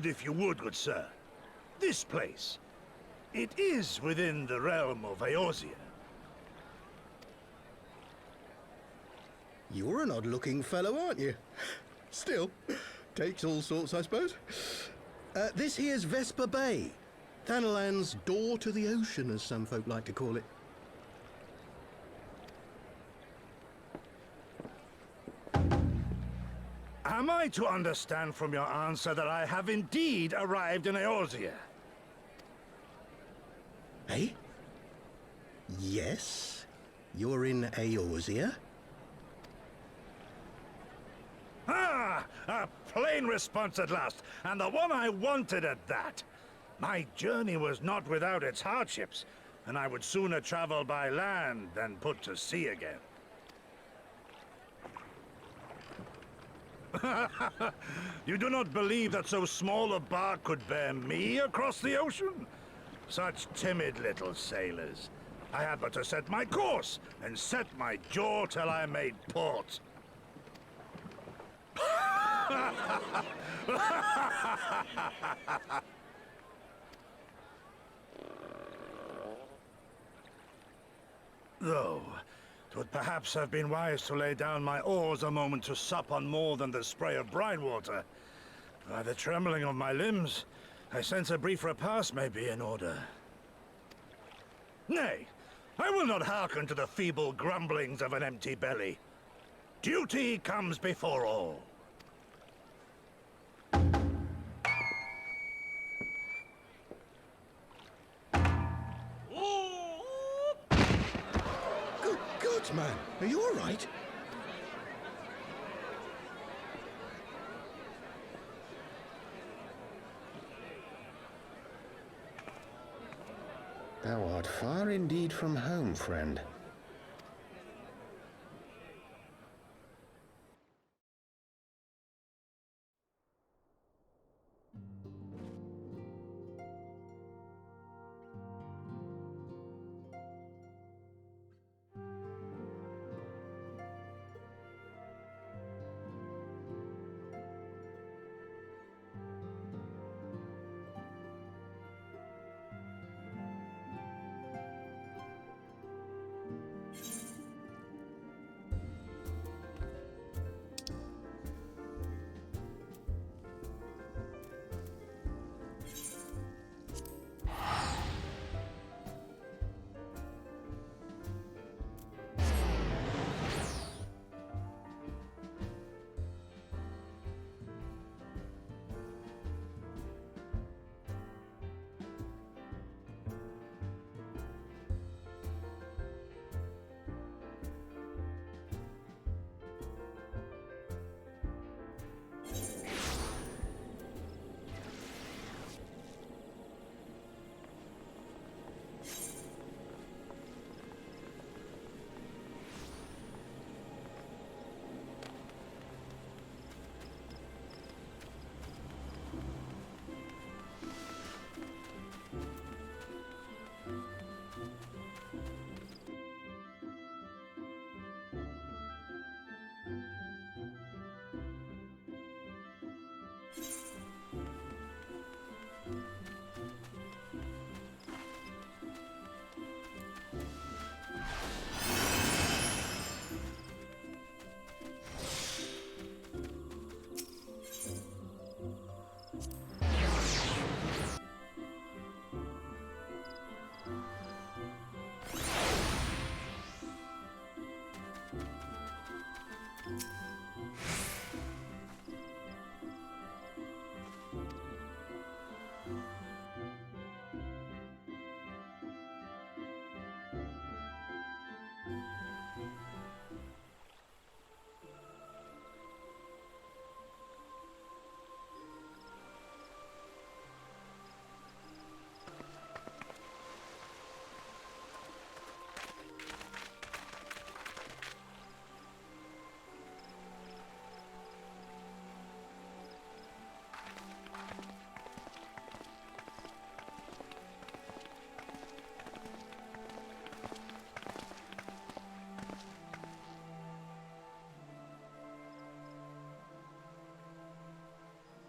word if you would, good sir. This place, it is within the realm of Eorzea. You're an odd-looking fellow, aren't you? Still, takes all sorts, I suppose. This here's Vesper Bay. Thanalan's door to the ocean, as some folk like to call it. Am I to understand from your answer that I have indeed arrived in Eorzea? Eh? Yes? You're in Eorzea? Ah! A plain response at last, and the one I wanted at that. My journey was not without its hardships, and I would sooner travel by land than put to sea again. You do not believe that so small a bark could bear me across the ocean? Such timid little sailors. I had but to set my course and set my jaw till I made port. Though, 'twould perhaps have been wise to lay down my oars a moment to sup on more than the spray of brine water. By the trembling of my limbs, I sense a brief repast may be in order. Nay, I will not hearken to the feeble grumblings of an empty belly. Duty comes before all. Good God, man! Are you all right? Thou art far indeed from home, friend.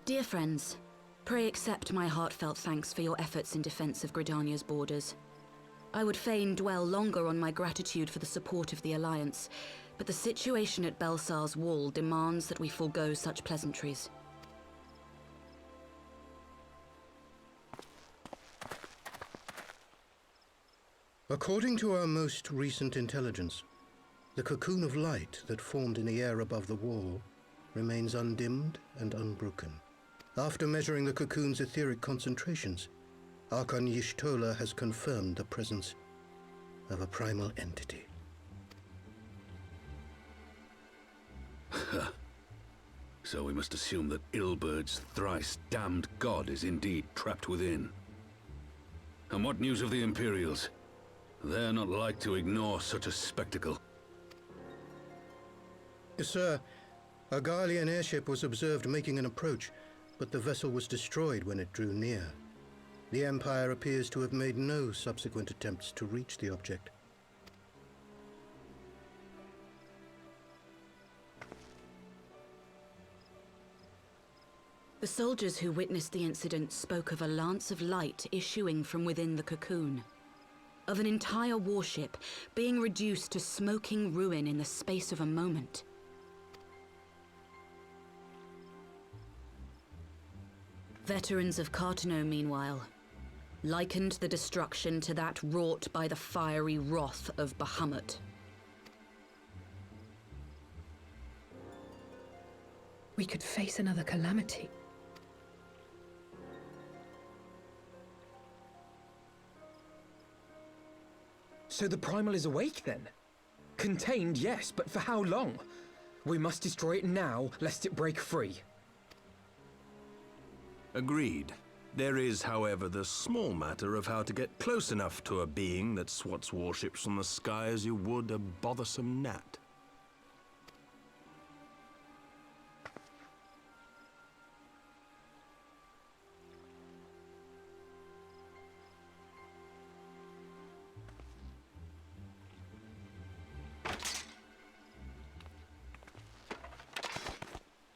Dear friends, Pray accept my heartfelt thanks for your efforts in defense of Gridania's borders. I would fain dwell longer on my gratitude for the support of the Alliance, but the situation at Belsar's wall demands that we forego such pleasantries. According to our most recent intelligence, the cocoon of light that formed in the air above the wall remains undimmed and unbroken. After measuring the cocoon's etheric concentrations, Archon Y'shtola has confirmed the presence of a primal entity. So we must assume that Ilbert's thrice-damned god is indeed trapped within. And what news of the Imperials? They're not like to ignore such a spectacle. Sir, a Garlean airship was observed making an approach, but the vessel was destroyed when it drew near. The Empire appears to have made no subsequent attempts to reach the object. The soldiers who witnessed the incident spoke of a lance of light issuing from within the cocoon, of an entire warship being reduced to smoking ruin in the space of a moment. Veterans of Carteneau, meanwhile, likened the destruction to that wrought by the fiery wrath of Bahamut. We could face another calamity. So the Primal is awake then? Contained, yes, but for how long? We must destroy it now, lest it break free. Agreed. There is, however, the small matter of how to get close enough to a being that swats warships from the sky as you would a bothersome gnat.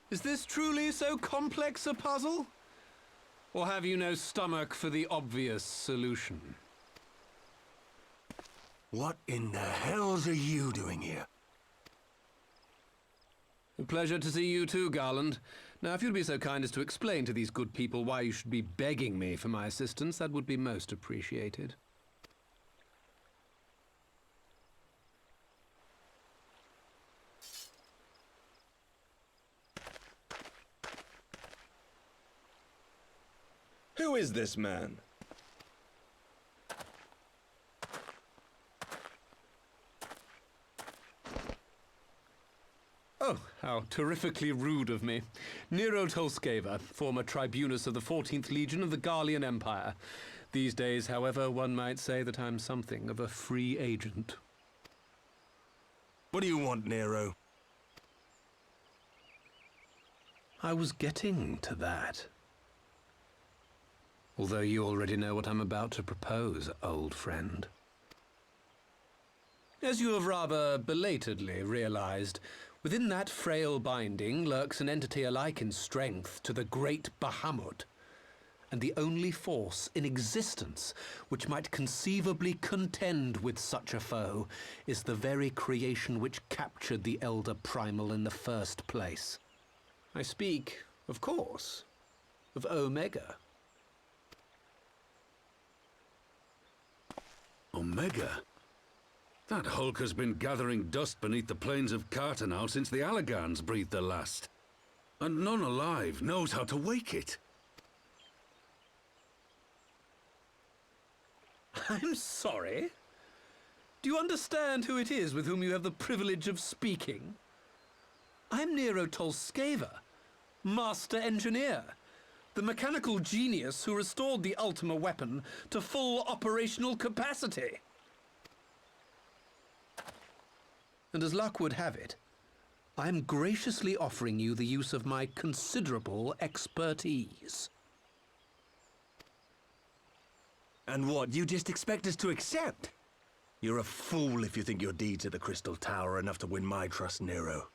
Is this truly so complex a puzzle? Or have you no stomach for the obvious solution? What in the hells are you doing here? A pleasure to see you too, Garland. Now, if you'd be so kind as to explain to these good people why you should be begging me for my assistance, that would be most appreciated. Who is this man? Oh, how terrifically rude of me. Nero Tolskeva, former tribunus of the 14th Legion of the Garlean Empire. These days, however, one might say that I'm something of a free agent. What do you want, Nero? I was getting to that. Although you already know what I'm about to propose, old friend. As you have rather belatedly realized, within that frail binding lurks an entity alike in strength to the great Bahamut, and the only force in existence which might conceivably contend with such a foe is the very creation which captured the Elder Primal in the first place. I speak, of course, of Omega. Omega? That hulk has been gathering dust beneath the plains of Carteneau since the Allagans breathed their last. And none alive knows how to wake it. I'm sorry? Do you understand who it is with whom you have the privilege of speaking? I'm Nero Tolskeva, Master Engineer, the mechanical genius who restored the Ultima weapon to full operational capacity. And as luck would have it, I'm graciously offering you the use of my considerable expertise. And what, you just expect us to accept? You're a fool if you think your deeds at the Crystal Tower are enough to win my trust, Nero.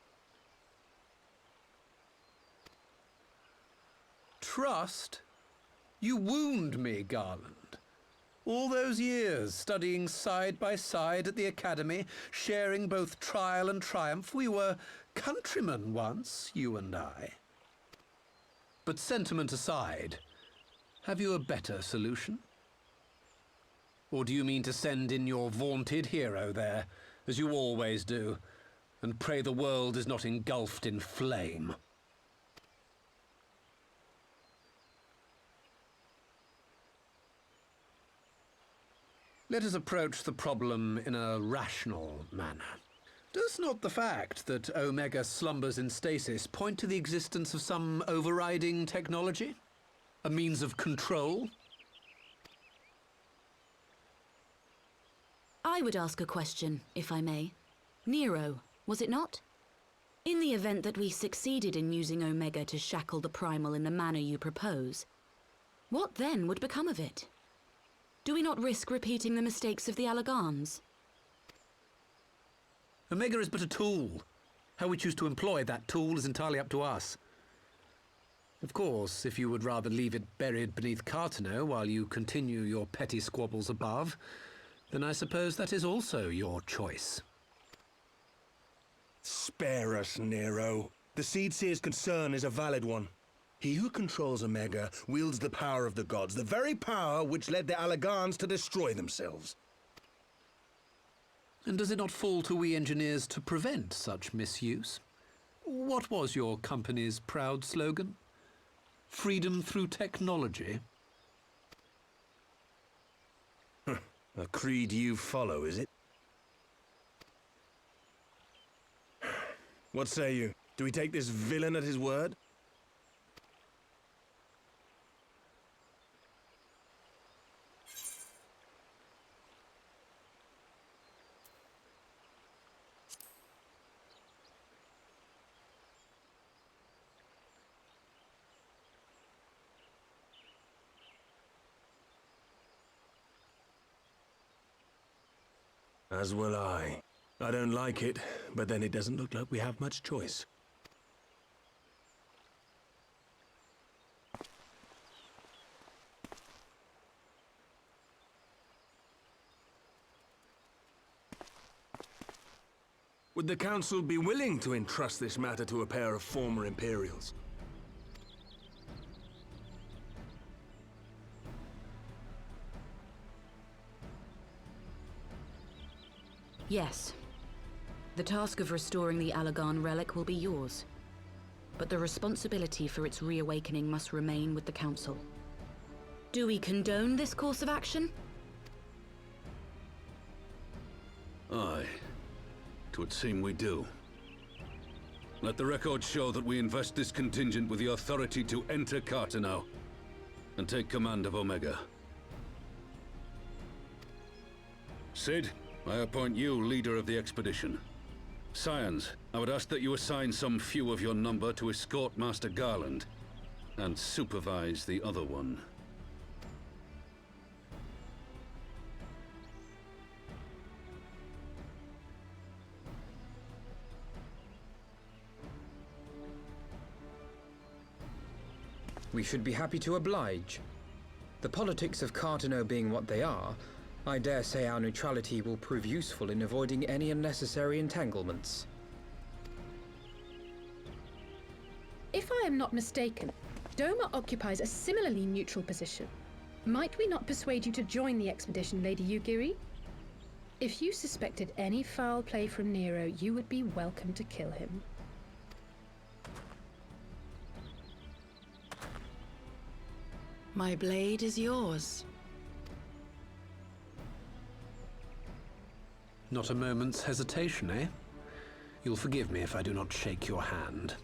Trust You wound me, Garland. All those years, studying side by side at the Academy, sharing both trial and triumph, we were countrymen once, you and I. But sentiment aside, have you a better solution? Or do you mean to send in your vaunted hero there, as you always do, and pray the world is not engulfed in flame? Let us approach the problem in a rational manner. Does not the fact that Omega slumbers in stasis point to the existence of some overriding technology? A means of control? I would ask a question, if I may. Nero, was it not? In the event that we succeeded in using Omega to shackle the Primal in the manner you propose, what then would become of it? Do we not risk repeating the mistakes of the Allagans? Omega is but a tool. How we choose to employ that tool is entirely up to us. Of course, if you would rather leave it buried beneath Carteneau while you continue your petty squabbles above, then I suppose that is also your choice. Spare us, Nero. The Seedseer's concern is a valid one. He who controls Omega wields the power of the gods, the very power which led the Allagans to destroy themselves. And does it not fall to we engineers to prevent such misuse? What was your company's proud slogan? Freedom through technology? A creed you follow, is it? What say you? Do we take this villain at his word? As will I. I don't like it, but then it doesn't look like we have much choice. Would the Council be willing to entrust this matter to a pair of former Imperials? Yes. The task of restoring the Allagan relic will be yours. But the responsibility for its reawakening must remain with the Council. Do we condone this course of action? Aye. 'Twould seem we do. Let the record show that we invest this contingent with the authority to enter Carteneau and take command of Omega. Sid, I appoint you leader of the expedition. Scions, I would ask that you assign some few of your number to escort Master Garland and supervise the other one. We should be happy to oblige. The politics of Carteneau being what they are, I dare say our neutrality will prove useful in avoiding any unnecessary entanglements. If I am not mistaken, Doma occupies a similarly neutral position. Might we not persuade you to join the expedition, Lady Yugiri? If you suspected any foul play from Nero, you would be welcome to kill him. My blade is yours. Not a moment's hesitation, eh? You'll forgive me if I do not shake your hand.